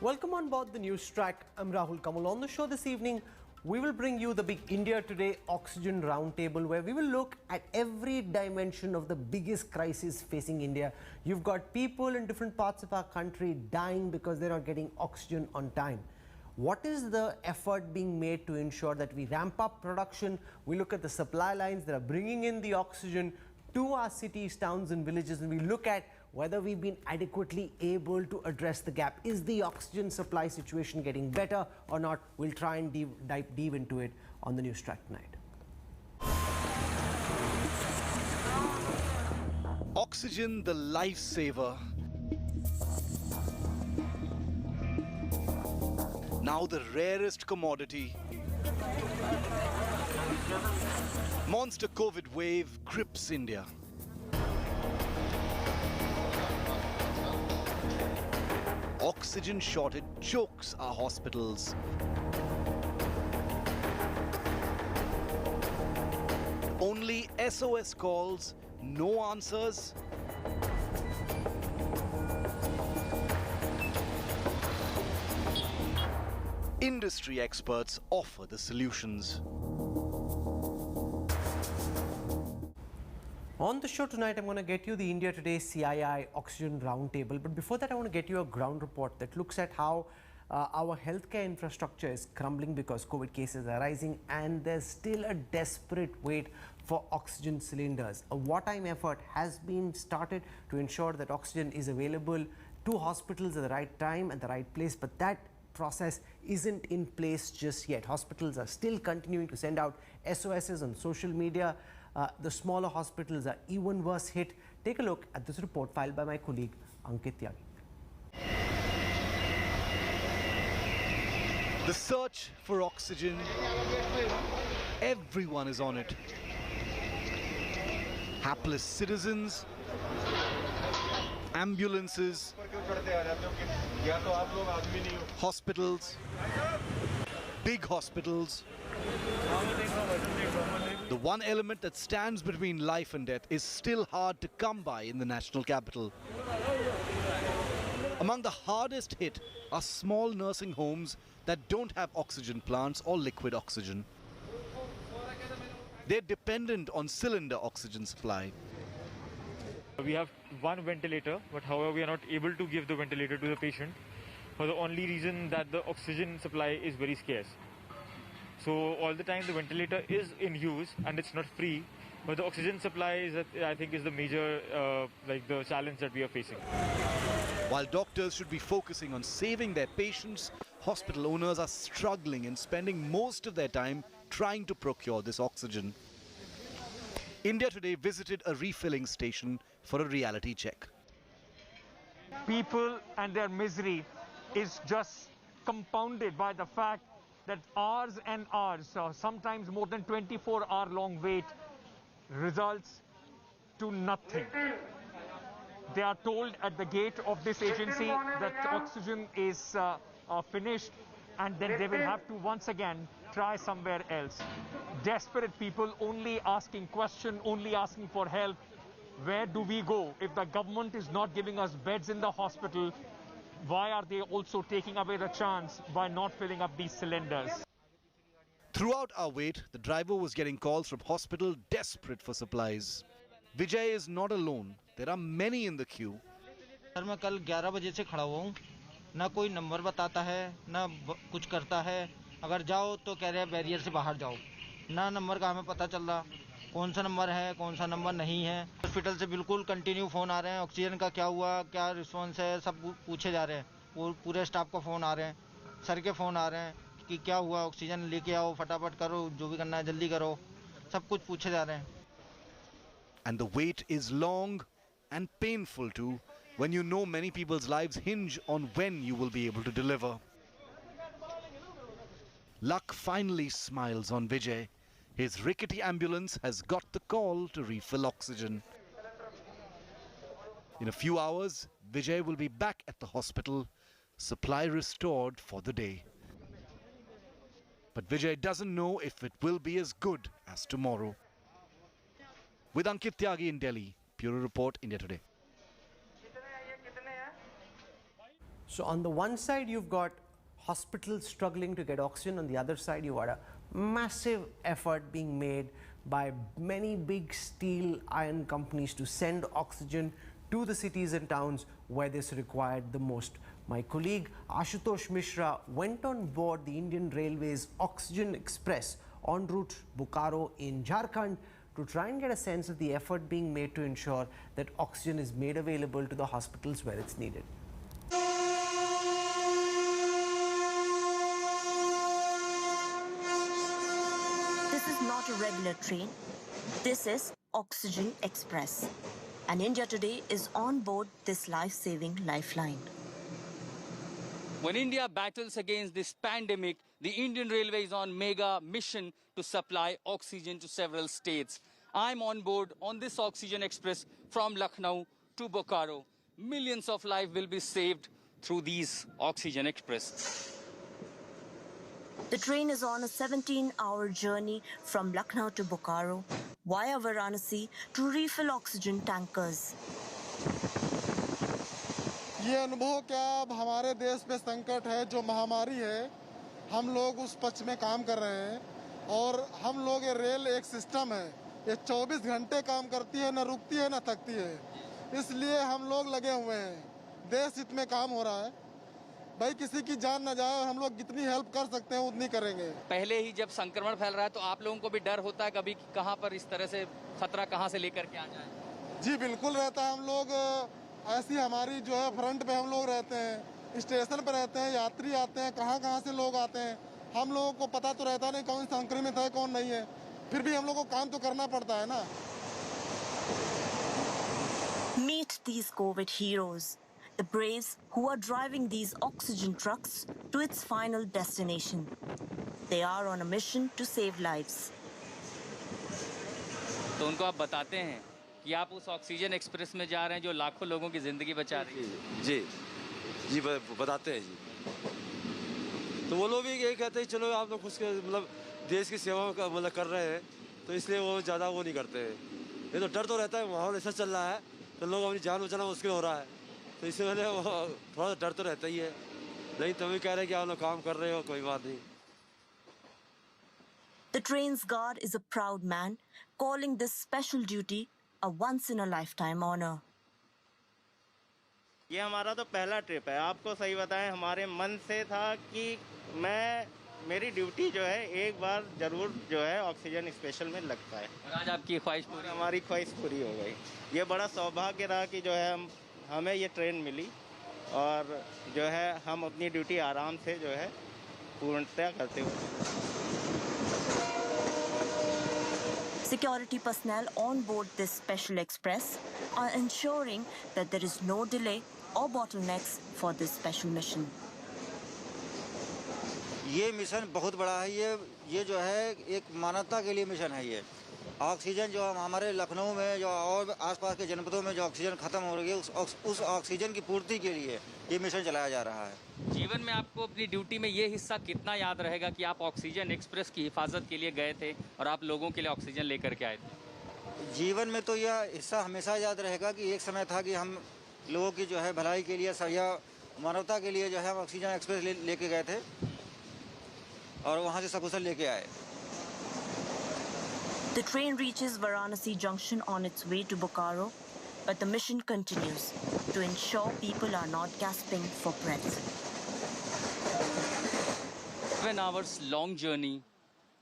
Welcome on board the Newstrack. I'm Rahul Kanwal. On the show this evening, we will bring you the big India Today Oxygen Roundtable, where we will look at every dimension of the biggest crisis facing India. You've got people in different parts of our country dying because they're not getting oxygen on time. What is the effort being made to ensure that we ramp up production? We look at the supply lines that are bringing in the oxygen to our cities, towns and villages, and we look at whether we've been adequately able to address the gap. Is the oxygen supply situation getting better or not? We'll try and dive deep into it on the Newstrack tonight. Oxygen, the lifesaver. Now the rarest commodity. Monster COVID wave grips India. Oxygen shortage chokes our hospitals. Only SOS calls, no answers. Industry experts offer the solutions. On the show tonight, I'm going to get you the India Today CII Oxygen Roundtable. But before that, I want to get you a ground report that looks at how our healthcare infrastructure is crumbling because COVID cases are rising and there's still a desperate wait for oxygen cylinders. A wartime effort has been started to ensure that oxygen is available to hospitals at the right time and the right place, but that process isn't in place just yet. Hospitals are still continuing to send out SOSs on social media. The smaller hospitals are even worse hit. Take a look at this report filed by my colleague Ankit Tyagi. The search for oxygen, everyone is on it. Hapless citizens, ambulances, hospitals, big hospitals. The one element that stands between life and death is still hard to come by in the national capital. Among the hardest hit are small nursing homes that don't have oxygen plants or liquid oxygen. They're dependent on cylinder oxygen supply. We have one ventilator, but however we are not able to give the ventilator to the patient for the only reason that the oxygen supply is very scarce. So all the time the ventilator is in use and it's not free, but the oxygen supply is, I think, is the major the challenge that we are facing. While doctors should be focusing on saving their patients, hospital owners are struggling and spending most of their time trying to procure this oxygen. India Today visited a refilling station for a reality check. People and their misery is just compounded by the fact that hours and hours, sometimes more than 24-hour-long wait, results to nothing. They are told at the gate of this agency that oxygen is finished, and then they will have to once again try somewhere else. Desperate people only asking questions, only asking for help. Where do we go? If the government is not giving us beds in the hospital, why are they also taking away the chance by not filling up these cylinders? Throughout our wait, the driver was getting calls from hospital desperate for supplies. Vijay is not alone. There are many in the queue. Sir मैं कल 11 बजे से खड़ा हुआ हूँ, ना कोई number बताता है, ना कुछ करता है. अगर जाओ तो कह रहे हैं बैरियर से बाहर जाओ. ना नंबर का हमें पता चल रहा, कौन सा नंबर है, कौन सा नंबर नहीं है. हॉस्पिटल से बिल्कुल कंटिन्यू फ़ोन आ रहे हैं, ऑक्सीजन का क्या हुआ, क्या रिस्पॉन्स है, सब पूछे जा रहे हैं. पूरे स्टाफ का फ़ोन आ रहे हैं, सर के फ़ोन आ रहे हैं कि क्या हुआ, ऑक्सीजन लेके आओ, फटाफट करो, जो भी करना है जल्दी करो. सब कुछ पूछे जा रहे हैं. And the wait is long and painful too, when you know many people's lives hinge on when you will be able to deliver. Luck finally smiles on Vijay. His rickety ambulance has got the call to refill oxygen. In a few hours, Vijay will be back at the hospital, supply restored for the day. But Vijay doesn't know if it will be as good as tomorrow. With Ankit Tyagi in Delhi, Bureau Report, India Today. So on the one side, you've got hospitals struggling to get oxygen. On the other side, you've got a massive effort being made by many big steel iron companies to send oxygen to the cities and towns where this required the most. My colleague Ashutosh Mishra went on board the Indian Railways Oxygen Express en route Bokaro in Jharkhand to try and get a sense of the effort being made to ensure that oxygen is made available to the hospitals where it's needed. This is not a regular train. This is Oxygen Express. And India today is on board this life-saving lifeline. When India battles against this pandemic, the Indian Railway is on mega mission to supply oxygen to several states. I'm on board on this Oxygen Express from Lucknow to Bokaro. Millions of lives will be saved through these Oxygen Express. The train is on a 17-hour journey from Lucknow to Bokaro via Varanasi to refill oxygen tankers. ये अनुभव क्या अब हमारे देश में संकट है जो महामारी है हम लोग उस पक्ष में काम कर रहे हैं और हम लोग ये रेल एक सिस्टम है ये 24 घंटे काम करती है न रुकती है न थकती है इसलिए हम लोग लगे हुए हैं देश हित में काम हो रहा है भाई किसी की जान न जाए और हम लोग जितनी हेल्प कर सकते हैं उतनी करेंगे। पहले ही जब संक्रमण फैल रहा है तो आप लोगों को भी डर होता है कभी कहां पर इस तरह से खतरा कहां से लेकर के आ जाए? जी बिल्कुल रहता है हम लोग ऐसी हमारी जो है फ्रंट पे हम लोग रहते हैं स्टेशन पे रहते हैं यात्री आते हैं कहां से लोग आते हैं हम लोगों को पता तो रहता नहीं कौन संक्रमित है कौन नहीं है फिर भी हम लोग को काम तो करना पड़ता है ना। Meet these COVID heroes, the braves who are driving these oxygen trucks to its final destination. They are on a mission to save lives. तो उनको आप बताते हैं कि आप उस ऑक्सीजन एक्सप्रेस में जा रहे हैं जो लाखों लोगों की जिंदगी बचा रही है। जी बताते हैं जी। तो वो लोग भी यही कहते हैं चलो आप लोग खुद के मतलब देश की सेवा का मतलब कर रहे हैं तो इसलिए वो ज़्यादा वो नहीं करते हैं। ये तो डर तो रहता है माहौल ऐसा चल रहा है तो लोग अपनी जान बचाना मुश्किल हो रहा है तो इससे मैंने थोड़ा डर तो रहता ही है नहीं तो भी कह रहे हैं कि आप लोग काम कर रहे हो कोई बात नहीं। The train's guard is a proud man, calling this special duty a once-in-a-lifetime honor. ये हमारा तो पहला ट्रिप है आपको सही बताएं हमारे मन से था कि मेरी ड्यूटी जो है एक बार जरूर जो है ऑक्सीजन स्पेशल में लग पाए और आज आपकी ख्वाहिश पूरी हमारी ख्वाहिश पूरी हो गई। ये बड़ा सौभाग्य रहा कि जो है हमें ये ट्रेन मिली और जो है हम अपनी ड्यूटी आराम से जो है पूर्णतः करते हुए। Security personnel on board this special express are ensuring that there is no delay or bottlenecks for this special mission. ये मिशन बहुत बड़ा है ये जो है एक मानवता के लिए मिशन है ये ऑक्सीजन जो हमारे लखनऊ में जो और आसपास के जनपदों में जो ऑक्सीजन खत्म हो रही है उस ऑक्सीजन की पूर्ति के लिए ये मिशन चलाया जा रहा है। जीवन में आपको अपनी ड्यूटी में ये हिस्सा कितना याद रहेगा कि आप ऑक्सीजन एक्सप्रेस की हिफाजत के लिए गए थे और आप लोगों के लिए ऑक्सीजन लेकर के आए थे? जीवन में तो यह हिस्सा हमेशा याद रहेगा कि एक समय था कि हम लोगों की जो है भलाई के लिए या मानवता के लिए जो है हम ऑक्सीजन एक्सप्रेस लेके गए थे और वहाँ से सकुशल लेके आए। The train reaches Varanasi junction on its way to Bokaro, but the mission continues to ensure people are not gasping for breath. 7 hours long journey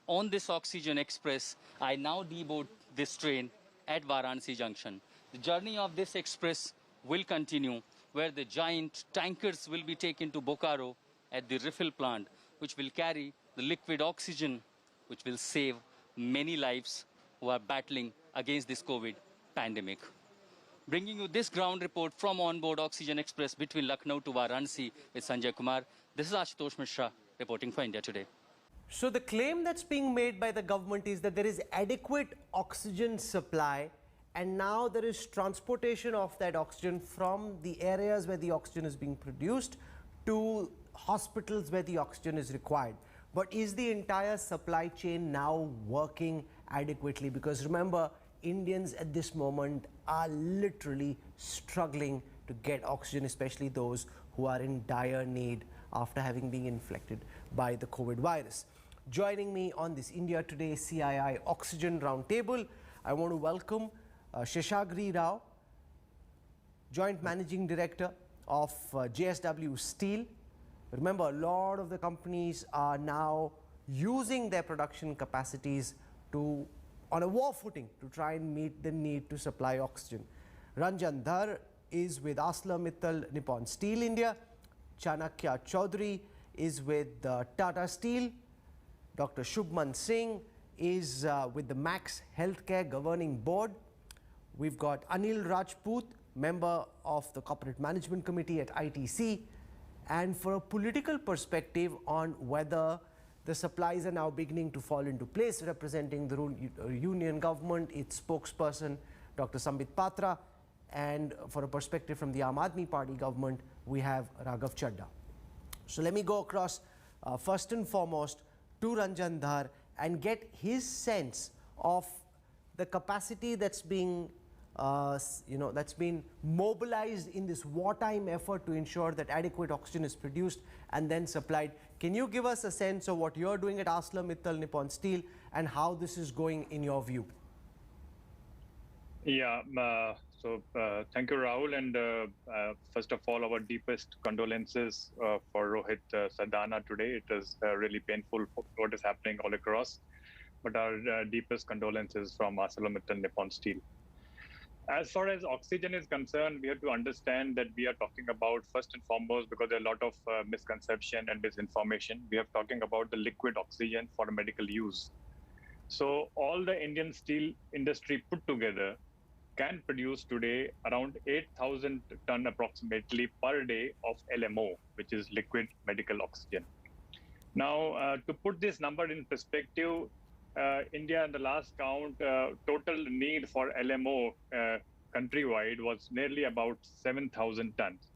on this oxygen express. I now deboard this train at Varanasi junction. The journey of this express will continue where the giant tankers will be taken to Bokaro at the refill plant, which will carry the liquid oxygen, which will save many lives who are battling against this COVID pandemic. Bringing you this ground report from onboard Oxygen Express between Lucknow to Varanasi with Sanjay Kumar. This is Ashutosh Mishra reporting for India Today. So the claim that's being made by the government is that there is adequate oxygen supply and now there is transportation of that oxygen from the areas where the oxygen is being produced to hospitals where the oxygen is required. But is the entire supply chain now working adequately? Because remember, Indians at this moment are literally struggling to get oxygen, especially those who are in dire need after having been infected by the COVID virus. Joining me on this India Today CII Oxygen Roundtable, I want to welcome Sheshagri Rao, Joint Managing Director of JSW Steel. Remember, a lot of the companies are now using their production capacities on a war footing to try and meet the need to supply oxygen. Ranjan Dhar is with ArcelorMittal Nippon Steel India. Chanakya Chaudhary is with Tata Steel. Dr. Shubman Singh is with the Max Healthcare Governing Board. We've got Anil Rajput, member of the Corporate Management Committee at ITC. And for a political perspective on whether the supplies are now beginning to fall into place, representing the union government, its spokesperson, Dr. Sambit Patra. And for a perspective from the Aam Aadmi Party government, we have Raghav Chadha. So let me go across first and foremost to Ranjan Dhar and get his sense of the capacity that's being that's been mobilized in this wartime effort to ensure that adequate oxygen is produced and then supplied. Can you give us a sense of what you're doing at ArcelorMittal Nippon Steel and how this is going in your view? Yeah, thank you, Rahul. And first of all, our deepest condolences for Rohit Sardana today. It is really painful for what is happening all across, but our deepest condolences from ArcelorMittal Nippon Steel. As far as oxygen is concerned, we have to understand that we are talking about, first and foremost, because there are a lot of misconception and misinformation, we are talking about the liquid oxygen for medical use. So all the Indian steel industry put together can produce today around 8,000 ton approximately per day of LMO, which is liquid medical oxygen. Now, to put this number in perspective, India in the last count, total need for LMO countrywide was nearly about 7,000 tons.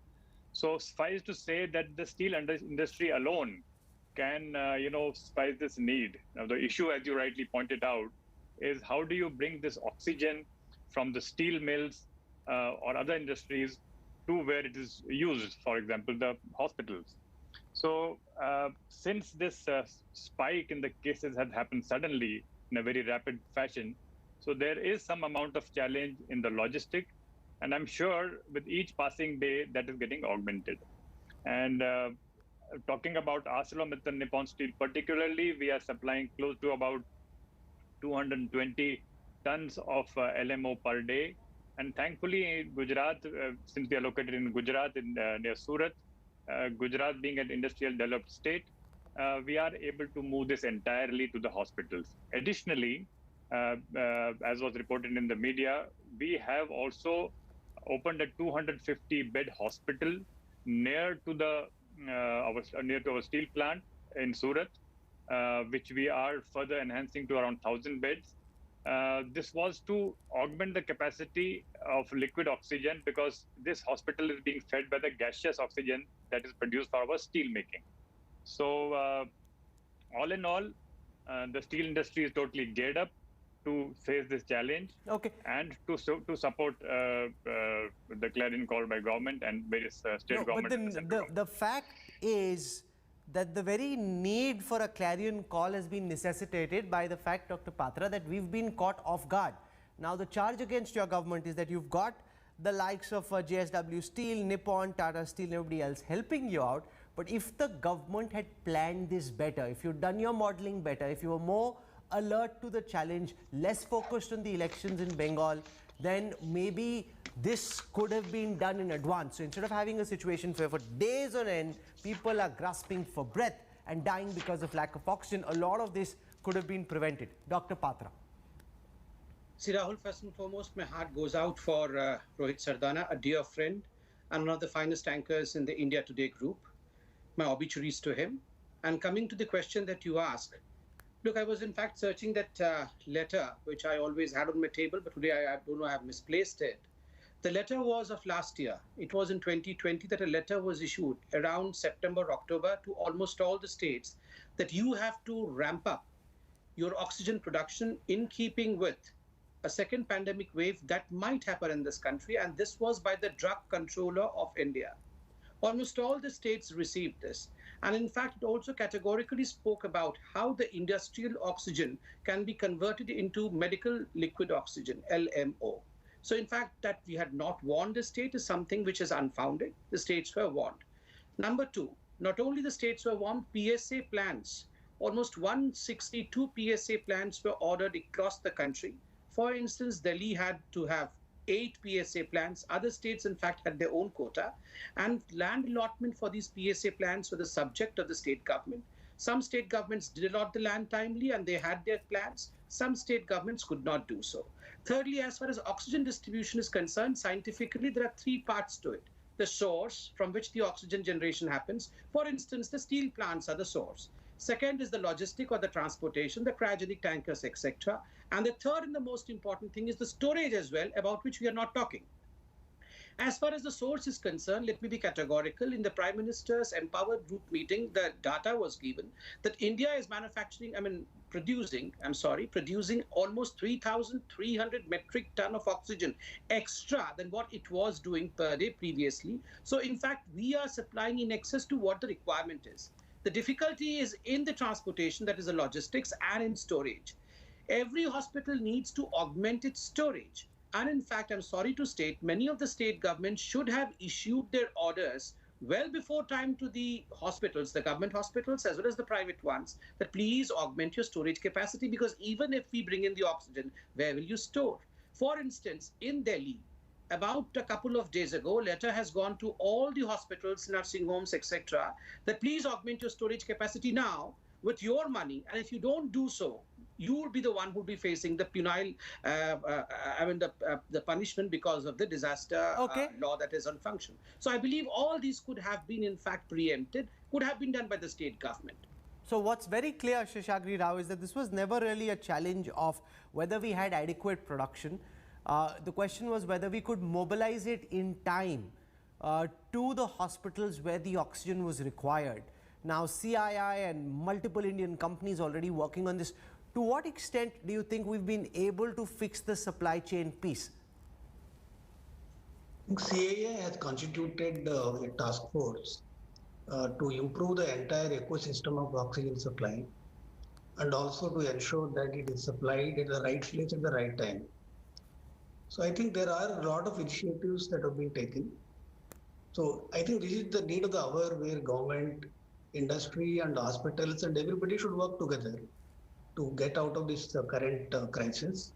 So suffice to say that the steel industry alone can, suffice this need. Now, the issue, as you rightly pointed out, is how do you bring this oxygen from the steel mills or other industries to where it is used, for example, the hospitals. So since this spike in the cases had happened suddenly in a very rapid fashion, so there is some amount of challenge in the logistic, and I'm sure with each passing day that is getting augmented. And talking about ArcelorMittal Nippon Steel particularly, we are supplying close to about 220 tons of LMO per day. And thankfully, Gujarat, since we are located in Gujarat, near Surat, Gujarat being an industrial developed state, we are able to move this entirely to the hospitals. Additionally, as was reported in the media, we have also opened a 250-bed hospital near to our steel plant in Surat, which we are further enhancing to around 1,000 beds. This was to augment the capacity of liquid oxygen because this hospital is being fed by the gaseous oxygen that is produced for our steel making. So all in all, the steel industry is totally geared up to face this challenge and to support the clarion call by government and various state governments. But the fact is that the very need for a clarion call has been necessitated by the fact, Dr. Patra, that we've been caught off guard. Now, the charge against your government is that you've got the likes of JSW Steel, Nippon, Tata Steel, and everybody else helping you out. But if the government had planned this better, if you'd done your modeling better, if you were more alert to the challenge, less focused on the elections in Bengal, then maybe this could have been done in advance. So instead of having a situation where for days on end, people are grasping for breath and dying because of lack of oxygen, a lot of this could have been prevented. Dr. Patra. See, Rahul, first and foremost, my heart goes out for Rohit Sardana, a dear friend and one of the finest anchors in the India Today group. My obituaries to him. And coming to the question that you ask, look, I was in fact searching that letter, which I always had on my table, but today I don't know, I have misplaced it. The letter was of last year. It was in 2020 that a letter was issued around September, October to almost all the states that you have to ramp up your oxygen production in keeping with a second pandemic wave that might happen in this country, and this was by the Drug Controller of India. Almost all the states received this. And in fact, it also categorically spoke about how the industrial oxygen can be converted into medical liquid oxygen, LMO. So in fact, that we had not warned the state is something which is unfounded. The states were warned. Number two, not only the states were warned, PSA plans, almost 162 PSA plans were ordered across the country. For instance, Delhi had to have 8 PSA plans. Other states, in fact, had their own quota. And land allotment for these PSA plans were the subject of the state government. Some state governments did allot the land timely and they had their plans. Some state governments could not do so. Thirdly, as far as oxygen distribution is concerned, scientifically, there are 3 parts to it. The source from which the oxygen generation happens. For instance, the steel plants are the source. Second is the logistic or the transportation, the cryogenic tankers, etc. And the third and the most important thing is the storage as well, about which we are not talking. As far as the source is concerned, let me be categorical. In the Prime Minister's Empowered Group meeting, the data was given that India is producing almost 3,300 metric ton of oxygen extra than what it was doing per day previously. So in fact, we are supplying in excess to what the requirement is. The difficulty is in the transportation, that is the logistics, and in storage. Every hospital needs to augment its storage. And in fact, I'm sorry to state, many of the state governments should have issued their orders well before time to the hospitals, the government hospitals as well as the private ones, that please augment your storage capacity, because even if we bring in the oxygen, where will you store? For instance, in Delhi, about a couple of days ago, a letter has gone to all the hospitals, nursing homes, etc., that please augment your storage capacity now with your money. And if you don't do so, you will be the one who will be facing the penile, the punishment because of the disaster law that is on function. So I believe all these could have been, in fact, preempted, could have been done by the state government. So what's very clear, Sheshagri Rao, is that this was never really a challenge of whether we had adequate production. The question was whether we could mobilize it in time to the hospitals where the oxygen was required. Now, CII and multiple Indian companies already working on this. To what extent do you think we've been able to fix the supply chain piece? CII has constituted a task force to improve the entire ecosystem of oxygen supply, and also to ensure that it is supplied at the right place at the right time. So I think there are a lot of initiatives that have been taken. So I think this is the need of the hour where government, industry and hospitals and everybody should work together to get out of this current crisis.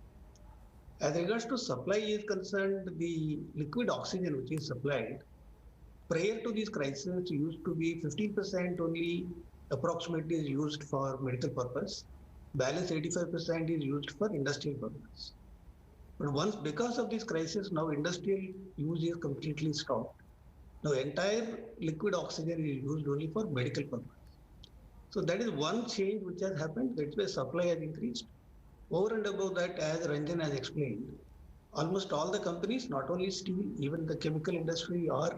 As regards to supply is concerned, the liquid oxygen which is supplied prior to this crisis used to be 15% only approximately is used for medical purpose. Balance 85% is used for industrial purpose. But once, because of this crisis, now industrial use is completely stopped. Now entire liquid oxygen is used only for medical purpose. So that is one change which has happened. That's why supply has increased. Over and above that, as Ranjan has explained, almost all the companies, not only steel, even the chemical industry, or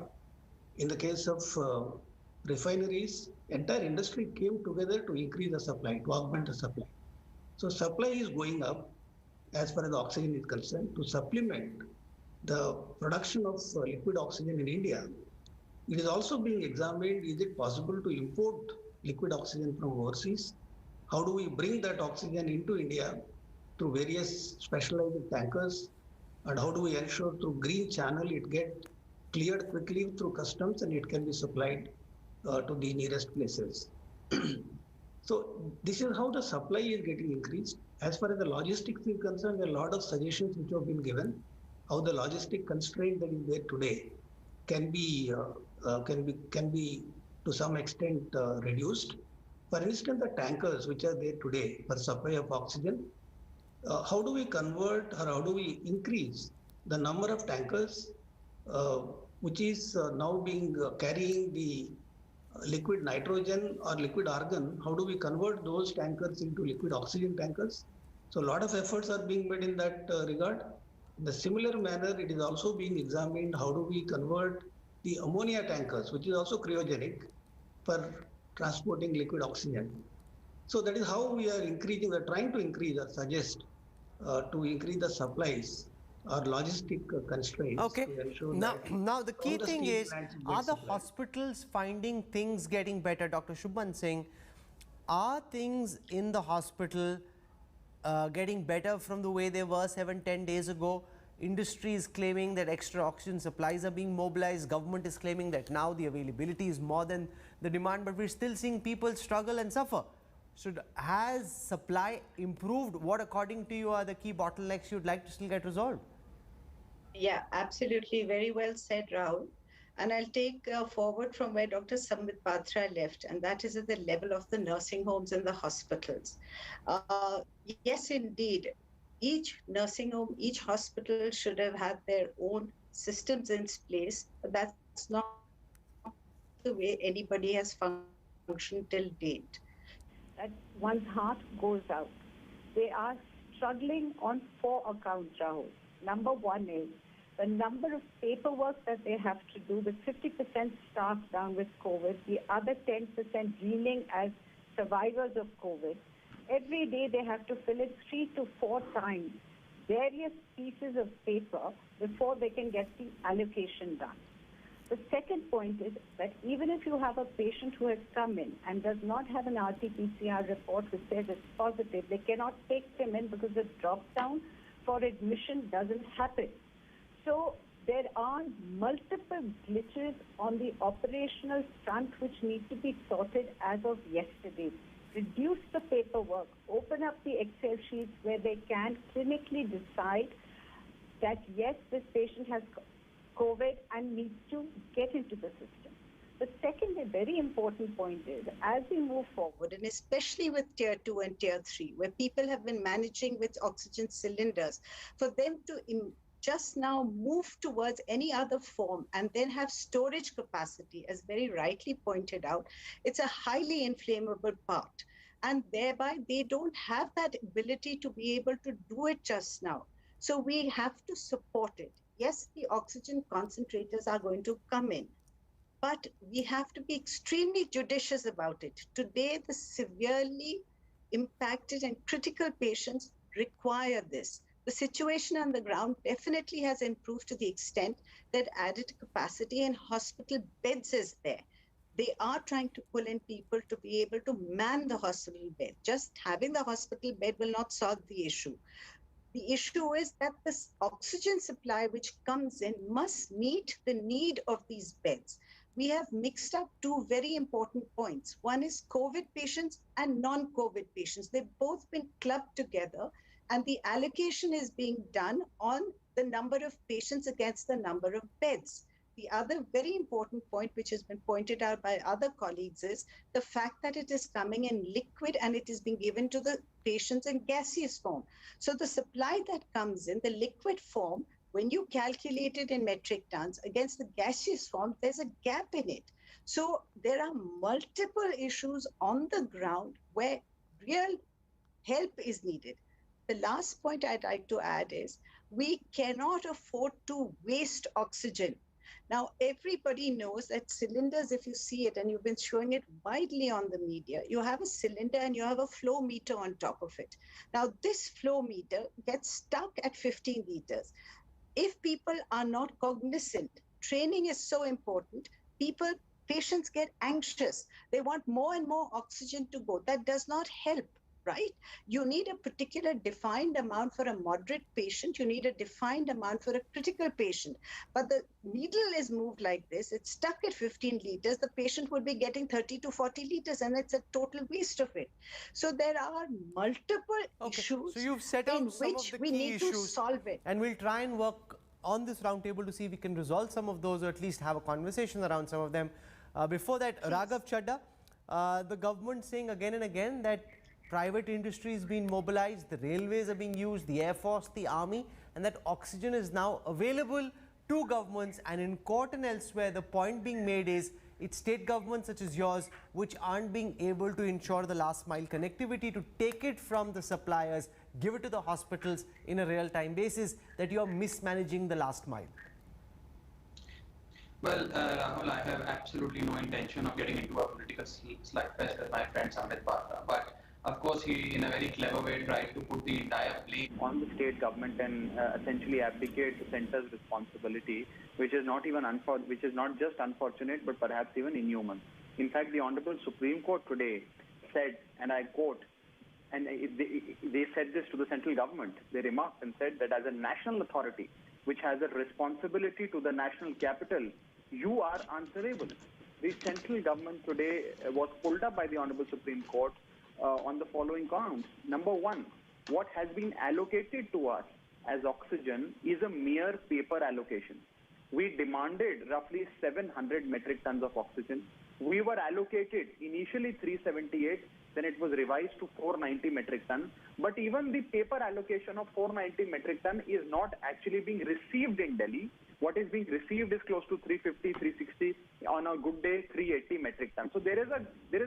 in the case of refineries, entire industry came together to increase the supply, to augment the supply. So supply is going up as far as the oxygen is concerned. To supplement the production of liquid oxygen in India, it is also being examined, is it possible to import liquid oxygen from overseas? How do we bring that oxygen into India through various specialized tankers? And how do we ensure through green channel it get cleared quickly through customs and it can be supplied to the nearest places? So this is how the supply is getting increased. As far as the logistics is concerned, there are a lot of suggestions which have been given, how the logistic constraint that is there today can be to some extent reduced. For instance, the tankers which are there today for supply of oxygen, how do we convert or how do we increase the number of tankers which is now being carrying the liquid nitrogen or liquid argon? How do we convert those tankers into liquid oxygen tankers? So a lot of efforts are being made in that regard. In the similar manner, it is also being examined how do we convert the ammonia tankers, which is also cryogenic, for transporting liquid oxygen. So that is how we are increasing, we are trying to increase or suggest to increase the supplies or logistic constraints Okay. to ensure Now the key all the thing steel is, plants will are get the supplied. hospitals finding things getting better? Dr. Shubhan Singh, are things in the hospital getting better from the way they were 7-10 days ago? Industry is claiming that extra oxygen supplies are being mobilized. Government is claiming that now the availability is more than the demand, but we're still seeing people struggle and suffer. So has supply improved? What, according to you, are the key bottlenecks you'd like to still get resolved? Yeah, absolutely. Very well said, Rahul. And I'll take forward from where Dr. Samit Patra left, and that is at the level of the nursing homes and the hospitals. Yes, indeed. Each nursing home, each hospital should have had their own systems in place, but that's not the way anybody has functioned till date. That one's heart goes out. They are struggling on 4 accounts, Rahul. Number one is the number of paperwork that they have to do, with 50% staff down with COVID, the other 10% reeling as survivors of COVID. Every day they have to fill in 3 to 4 times various pieces of paper before they can get the allocation done. The second point is that even if you have a patient who has come in and does not have an RT-PCR report which says it's positive, they cannot take them in because the drop-down for admission doesn't happen. So there are multiple glitches on the operational front which need to be sorted as of yesterday. Reduce the paperwork, open up the Excel sheets where they can clinically decide that yes, this patient has COVID and needs to get into the system. The second and very important point is, as we move forward, And especially with tier 2 and tier 3, where people have been managing with oxygen cylinders, for them to just now move towards any other form and then have storage capacity, as very rightly pointed out, it's a highly inflammable part. And thereby, they don't have that ability to be able to do it just now. So we have to support it. Yes, the oxygen concentrators are going to come in, but we have to be extremely judicious about it. Today, the severely impacted and critical patients require this. The situation on the ground definitely has improved to the extent that added capacity in hospital beds is there. They are trying to pull in people to be able to man the hospital bed. Just having the hospital bed will not solve the issue. The issue is that this oxygen supply which comes in must meet the need of these beds. We have mixed up 2 very important points. One is COVID patients and non-COVID patients. They've both been clubbed together, and the allocation is being done on the number of patients against the number of beds. The other very important point, which has been pointed out by other colleagues, is the fact that it is coming in liquid and it is being given to the patients in gaseous form. So the supply that comes in the liquid form, when you calculate it in metric tons against the gaseous form, there's a gap in it. So there are multiple issues on the ground where real help is needed. The last point I'd like to add is we cannot afford to waste oxygen. Now, everybody knows that cylinders, if you see it, and you've been showing it widely on the media, you have a cylinder and you have a flow meter on top of it. Now, this flow meter gets stuck at 15 liters. If people are not cognizant, training is so important. Patients get anxious. They want more and more oxygen to go. That does not help. Right? You need a particular defined amount for a moderate patient. You need a defined amount for a critical patient. But the needle is moved like this. It's stuck at 15 liters. The patient would be getting 30 to 40 liters, and it's a total waste of it. So there are multiple issues so you've set out in some which of the we key need issues, to solve it. and we'll try and work on this roundtable to see if we can resolve some of those, or at least have a conversation around some of them. Before that, Raghav Chadda, the government saying again and again that private industry is being mobilized, the railways are being used, the Air Force, the Army, and that oxygen is now available to governments. And in court and elsewhere, the point being made is it's state governments such as yours which aren't being able to ensure the last mile connectivity to take it from the suppliers, give it to the hospitals in a real-time basis, that you're mismanaging the last mile. Well, Rahul, I have absolutely no intention of getting into a political slugfest with my friend Samit Patra, but Of course, he, in a very clever way, tried to put the entire blame on the state government and essentially abdicate the centre's responsibility, which is not just unfortunate, but perhaps even inhuman. In fact, the Honorable Supreme Court today said, and I quote, and they said this to the central government. They remarked and said that as a national authority, which has a responsibility to the national capital, you are answerable. The central government today was pulled up by the Honorable Supreme Court on the following grounds. Number one, what has been allocated to us as oxygen is a mere paper allocation. We demanded roughly 700 metric tons of oxygen. We were allocated initially 378, then it was revised to 490 metric ton. But even the paper allocation of 490 metric ton is not actually being received in Delhi. What is being received is close to 350, 360, on a good day 380 metric ton. So there is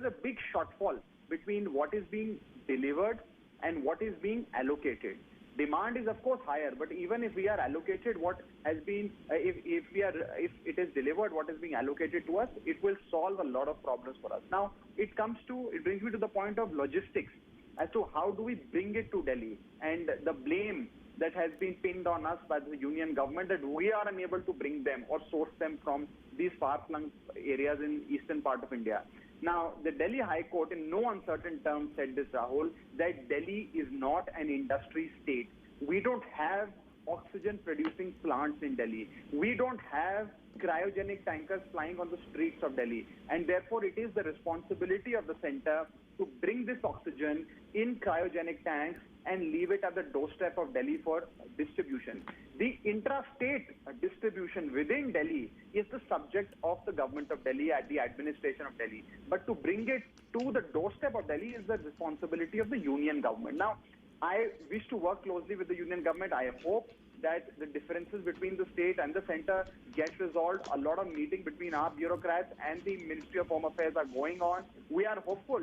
a big shortfall between what is being delivered and what is being allocated. Demand is of course higher, but even if we are allocated what has been, if it is delivered what is being allocated to us, it will solve a lot of problems for us. Now it brings me to the point of logistics as to how do we bring it to Delhi, and the blame that has been pinned on us by the union government that we are unable to bring them or source them from these far-flung areas in eastern part of India. Now, the Delhi High Court in no uncertain terms said this, Rahul, that Delhi is not an industry state. We don't have oxygen producing plants in Delhi. We don't have cryogenic tankers flying on the streets of Delhi. And therefore, it is the responsibility of the center to bring this oxygen in cryogenic tanks and leave it at the doorstep of Delhi for distribution. The intrastate distribution within Delhi is the subject of the government of Delhi at the administration of Delhi. But to bring it to the doorstep of Delhi is the responsibility of the union government. Now, I wish to work closely with the union government. I hope that the differences between the state and the center get resolved. A lot of meeting between our bureaucrats and the Ministry of Home Affairs are going on. We are hopeful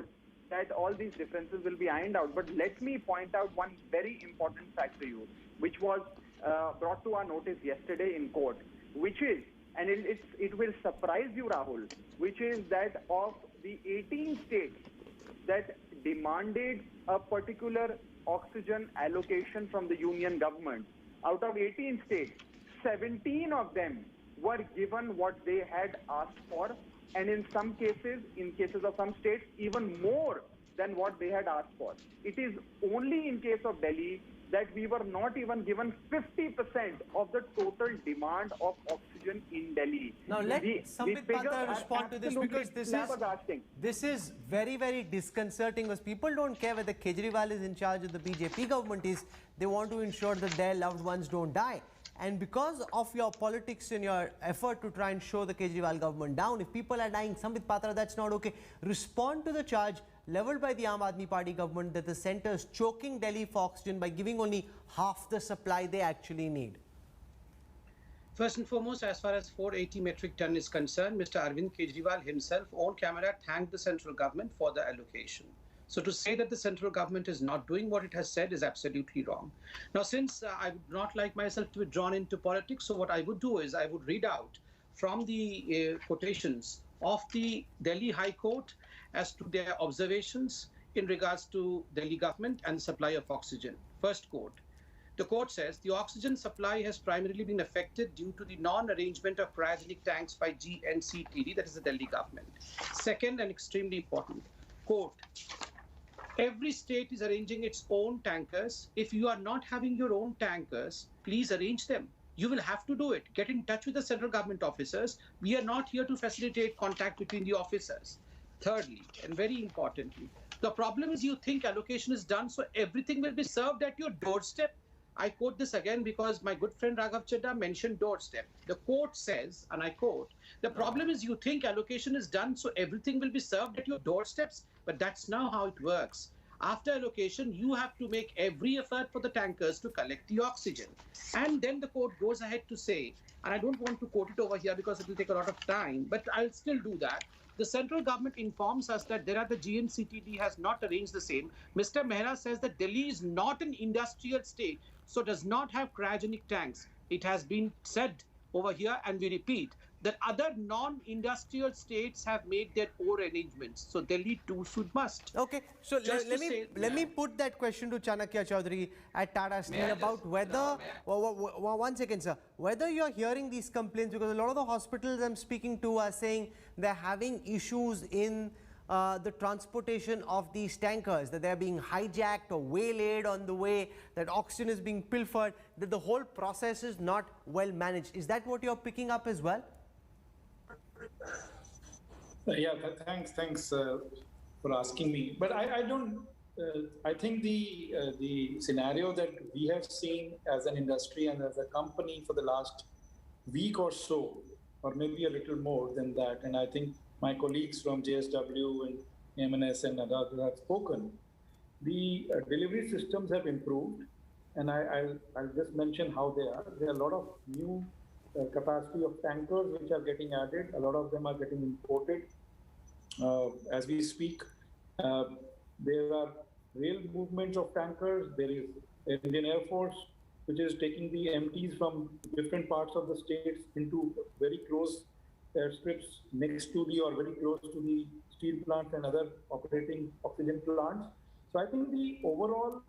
that all these differences will be ironed out. But let me point out one very important fact to you, which was brought to our notice yesterday in court, which is, and it will surprise you, Rahul, which is that of the 18 states that demanded a particular oxygen allocation from the union government, out of 18 states, 17 of them were given what they had asked for, and in cases of some states, even more than what they had asked for. It is only in case of Delhi that we were not even given 50% of the total demand of oxygen in Delhi. Now let Sambit Patra respond to this, because this is very, very disconcerting, because people don't care whether Kejriwal is in charge of the BJP government is. They want to ensure that their loved ones don't die. And because of your politics and your effort to try and show the Kejriwal government down, if people are dying, Sambit Patra, that's not okay. Respond to the charge leveled by the Aam Aadmi Party government that the centre is choking Delhi for oxygen by giving only half the supply they actually need. First and foremost, as far as 480 metric ton is concerned, Mr. Arvind Kejriwal himself on camera thanked the central government for the allocation. So to say that the central government is not doing what it has said is absolutely wrong. Now, since I would not like myself to be drawn into politics, so what I would do is I would read out from the quotations of the Delhi High Court as to their observations in regards to Delhi government and supply of oxygen. First quote. The court says the oxygen supply has primarily been affected due to the non-arrangement of cryogenic tanks by GNCTD, that is the Delhi government. Second, and extremely important, quote, every state is arranging its own tankers. If you are not having your own tankers, please arrange them. You will have to do it. Get in touch with the central government officers. We are not here to facilitate contact between the officers. Thirdly, and very importantly, the problem is you think allocation is done, so everything will be served at your doorstep. I quote this again because my good friend Raghav Chadha mentioned doorstep. The court says, and I quote, the problem is you think allocation is done, so everything will be served at your doorsteps, but that's not how it works. After allocation, you have to make every effort for the tankers to collect the oxygen. And then the court goes ahead to say, and I don't want to quote it over here because it will take a lot of time, but I'll still do that. The central government informs us that the GNCTD has not arranged the same. Mr. Mehra says that Delhi is not an industrial state, so does not have cryogenic tanks. It has been said over here, and we repeat, that other non-industrial states have made their own arrangements. So Delhi too must. Okay, so Just let me put that question to Chanakya Chaudhary at Tata Steel about whether, one second sir, whether you're hearing these complaints, because a lot of the hospitals I'm speaking to are saying they're having issues in the transportation of these tankers, that they're being hijacked or waylaid on the way, that oxygen is being pilfered, that the whole process is not well managed. Is that what you're picking up as well? Yeah, thanks for asking me. But I don't. I think the scenario that we have seen as an industry and as a company for the last week or so, or maybe a little more than that, and I think my colleagues from JSW and M&S and others have spoken. The delivery systems have improved, and I'll just mention how they are. There are a lot of new capacity of tankers which are getting added. A lot of them are getting imported. As we speak, there are rail movements of tankers. There is Indian Air Force, which is taking the empties from different parts of the states into very close airstrips next to the or very close to the steel plants and other operating oxygen plants. So I think the overall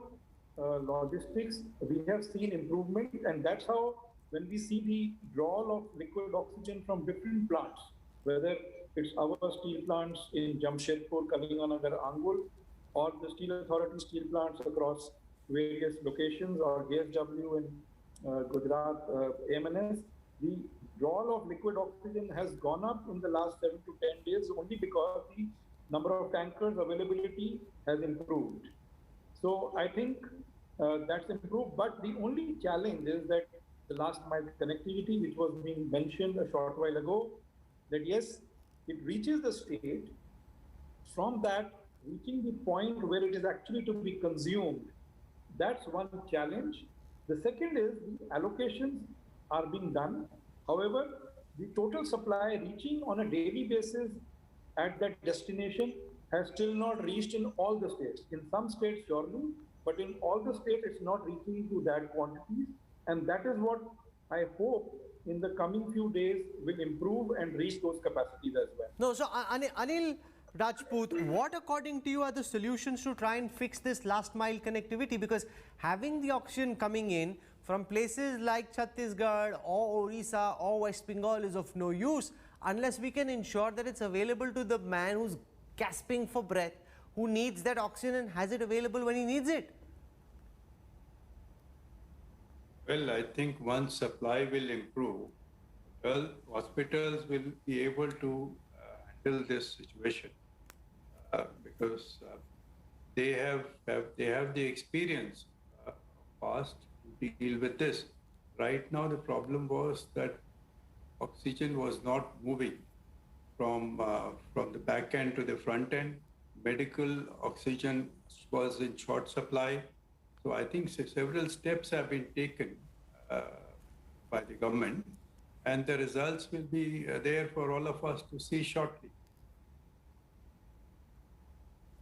logistics, we have seen improvement, and that's how when we see the draw of liquid oxygen from different plants, whether it's our steel plants in Jamshedpur, Kalinganagar, Angul, or the Steel Authority steel plants across various locations, or JSW in Gujarat, M&S, the draw of liquid oxygen has gone up in the last 7 to 10 days only because the number of tankers availability has improved. So I think that's improved, but the only challenge is that the last mile connectivity, which was being mentioned a short while ago, that yes, it reaches the state. From that, reaching the point where it is actually to be consumed, that's one challenge. The second is the allocations are being done. However, the total supply reaching on a daily basis at that destination has still not reached in all the states. In some states, surely, but in all the states, it's not reaching to that quantity. And that is what I hope in the coming few days will improve and reach those capacities as well. No, so Anil Rajput, what according to you are the solutions to try and fix this last mile connectivity? Because having the oxygen coming in from places like Chhattisgarh or Orissa or West Bengal is of no use unless we can ensure that it's available to the man who's gasping for breath, who needs that oxygen and has it available when he needs it. Well, I think once supply will improve, well, hospitals will be able to handle this situation because they have the experience past to deal with this. Right now, the problem was that oxygen was not moving from the back end to the front end. Medical oxygen was in short supply. So I think several steps have been taken by the government, and the results will be there for all of us to see shortly.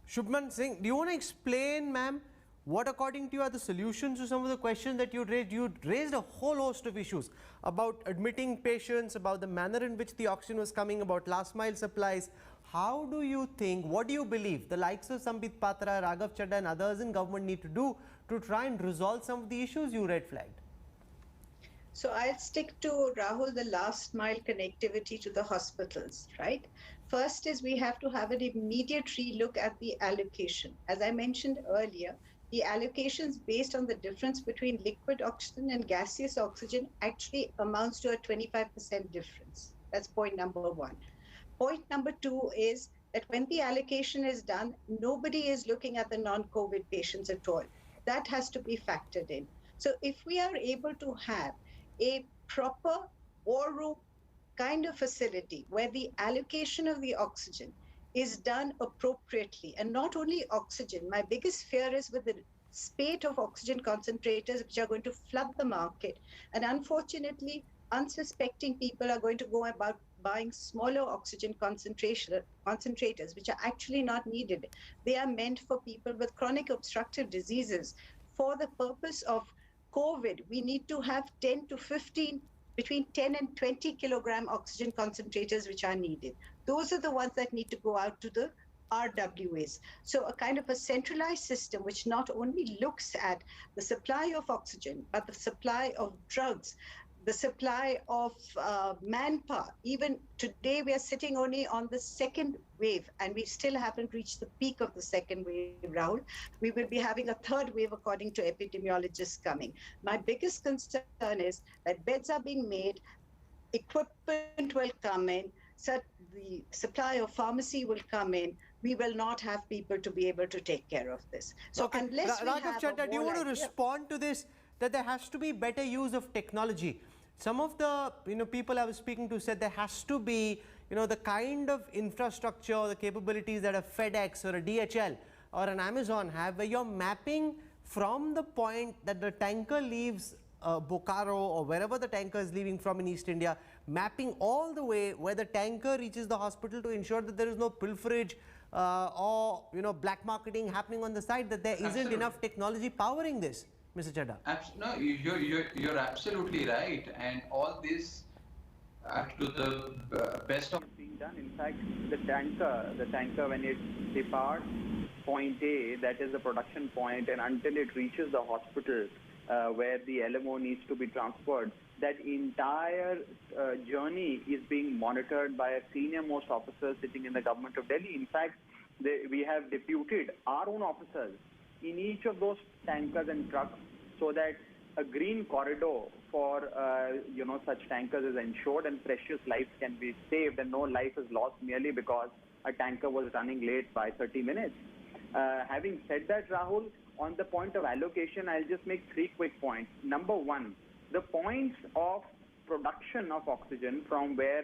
Shubman Singh, do you want to explain, ma'am, what according to you are the solutions to some of the questions that you raised? You raised a whole host of issues about admitting patients, about the manner in which the oxygen was coming, about last mile supplies. How do you think, what do you believe the likes of Sambit Patra, Raghav Chadda and others in government need to do to try and resolve some of the issues you red flagged? So I'll stick to, Rahul, the last mile connectivity to the hospitals, right? First is we have to have an immediate relook at the allocation. As I mentioned earlier, the allocations based on the difference between liquid oxygen and gaseous oxygen actually amounts to a 25% difference. That's point number one. Point number two is that when the allocation is done, nobody is looking at the non-COVID patients at all. That has to be factored in. So if we are able to have a proper war room kind of facility where the allocation of the oxygen is done appropriately, and not only oxygen, my biggest fear is with the spate of oxygen concentrators which are going to flood the market. And unfortunately, unsuspecting people are going to go about buying smaller oxygen concentrators, which are actually not needed. They are meant for people with chronic obstructive diseases. For the purpose of COVID, we need to have 10 to 15 between 10 and 20 kilogram oxygen concentrators which are needed. Those are the ones that need to go out to the RWAs. So a kind of a centralized system which not only looks at the supply of oxygen, but the supply of drugs, the supply of manpower. Even today, we are sitting only on the second wave, and we still haven't reached the peak of the second wave, Rahul. We will be having a third wave, according to epidemiologists coming. My biggest concern is that beds are being made, equipment will come in, so the supply of pharmacy will come in. We will not have people to be able to take care of this. So okay. unless we Raghav have Chadha, do you want to respond to this, that there has to be better use of technology? Some of the people I was speaking to said there has to be the kind of infrastructure or the capabilities that a FedEx or a DHL or an Amazon have, where you're mapping from the point that the tanker leaves Bokaro or wherever the tanker is leaving from in East India, mapping all the way where the tanker reaches the hospital to ensure that there is no pilferage or black marketing happening on the side, that there isn't enough technology powering this. Mr. Chadha. No, you're absolutely right, and all this to the best of being done. In fact, the tanker when it departs point A, that is the production point, and until it reaches the hospital where the LMO needs to be transferred, that entire journey is being monitored by a senior most officer sitting in the government of Delhi. In fact, we have deputed our own officers in each of those tankers and trucks, so that a green corridor for such tankers is ensured and precious lives can be saved, and no life is lost merely because a tanker was running late by 30 minutes. Having said that, Rahul, on the point of allocation, I'll just make 3 quick points. Number one, the points of production of oxygen from where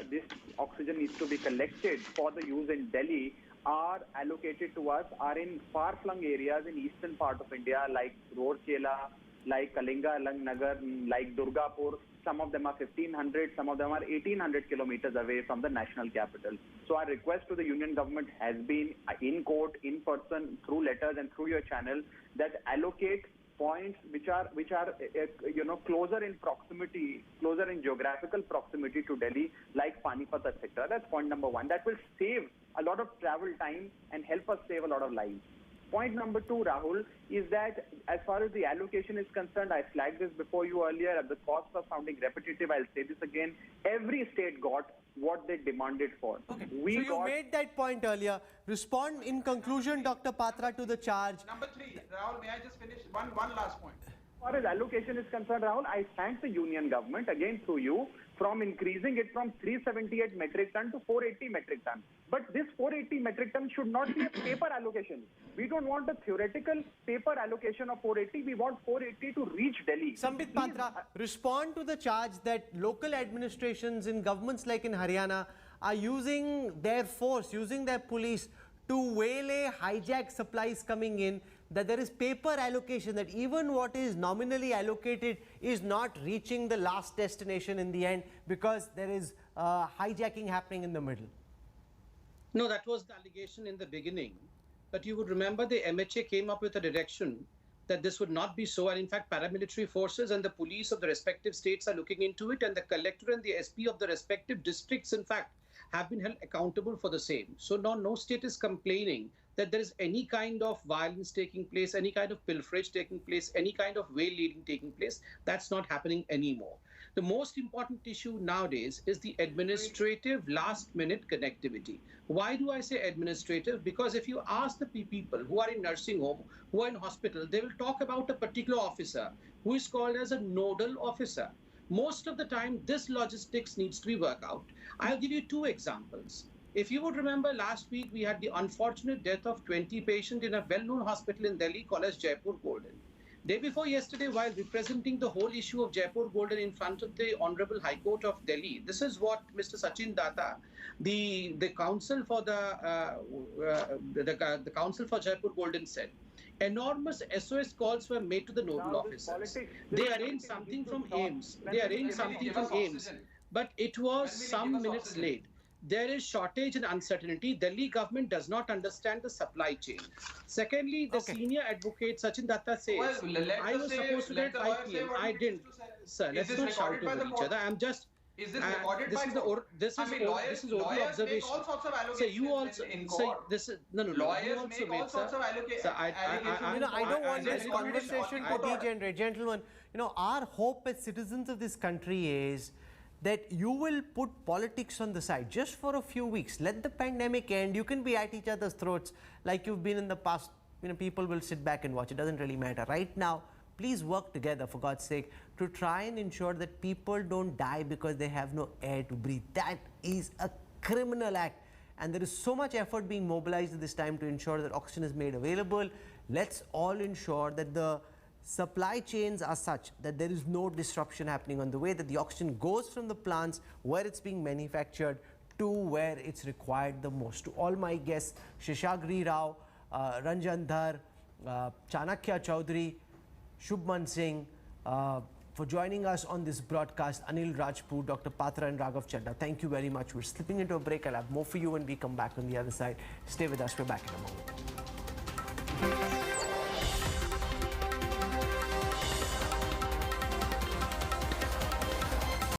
this oxygen needs to be collected for the use in Delhi are allocated to us are in far-flung areas in eastern part of India, like Rourkela, like Kalinga, Nagar, like Durgapur. Some of them are 1,500, some of them are 1,800 kilometers away from the national capital. So our request to the union government has been in court, in person, through letters and through your channel, that allocate points which are closer in proximity, closer in geographical proximity to Delhi, like Panipat, etc. That's point number one. That will save a lot of travel time and help us save a lot of lives. Point number two, Rahul, is that as far as the allocation is concerned, I flagged this before you earlier, at the cost of sounding repetitive, I'll say this again, every state got what they demanded for. Okay. So you made that point earlier. Respond in conclusion, Dr. Patra, to the charge. Number three, Rahul, may I just finish one last point? As far as allocation is concerned, Rahul, I thank the union government, again through you, from increasing it from 378 metric ton to 480 metric ton. But this 480 metric ton should not be a paper allocation. We don't want a theoretical paper allocation of 480. We want 480 to reach Delhi. Sambit Patra, respond to the charge that local administrations in governments like in Haryana are using their force, using their police to waylay, hijack supplies coming in, that there is paper allocation, that even what is nominally allocated is not reaching the last destination in the end because there is hijacking happening in the middle. No, that was the allegation in the beginning. But you would remember the MHA came up with a direction that this would not be so. And in fact, paramilitary forces and the police of the respective states are looking into it. And the collector and the SP of the respective districts, in fact, have been held accountable for the same. So now no state is complaining that there is any kind of violence taking place, any kind of pilferage taking place, any kind of wayleading taking place. That's not happening anymore. The most important issue nowadays is the administrative last-minute connectivity. Why do I say administrative? Because if you ask the people who are in nursing home, who are in hospital, they will talk about a particular officer who is called as a nodal officer. Most of the time, this logistics needs to be worked out. I'll give you 2 examples. If you would remember, last week we had the unfortunate death of 20 patients in a well-known hospital in Delhi called as Jaipur Golden. Day before yesterday, while representing the whole issue of Jaipur Golden in front of the Honorable High Court of Delhi, this is what Mr. Sachin Datta, the counsel for the counsel for Jaipur Golden said. Enormous SOS calls were made to the nodal officers. They arranged something from AIMS. But it was some minutes late. there is shortage and uncertainty. Delhi government does not understand the supply chain. Secondly, the senior advocate Sachin Datta says, I was supposed to get 5 p.m. I didn't. Sir, let's not shout over each other. I'm just... Is this recorded by court? This is only observation. Make all sorts of allegations so you also in so court. this is no. Lawyers You also make all sorts of allegations. I don't want this conversation to degenerate, gentlemen. Our hope as citizens of this country is that you will put politics on the side just for a few weeks. Let the pandemic end. You can be at each other's throats like you've been in the past. People will sit back and watch. It doesn't really matter. Right now, please work together, for God's sake, to try and ensure that people don't die because they have no air to breathe. That is a criminal act. And there is so much effort being mobilized at this time to ensure that oxygen is made available. Let's all ensure that the supply chains are such that there is no disruption happening on the way, that the oxygen goes from the plants where it's being manufactured to where it's required the most. To all my guests, Sheshagri Rao, Ranjan Dhar, Chanakya Chaudhary, Shubman Singh, for joining us on this broadcast, Anil Rajput, Dr. Patra and Raghav Chadda. Thank you very much. We're slipping into a break. I'll have more for you when we come back on the other side. Stay with us. We're back in a moment.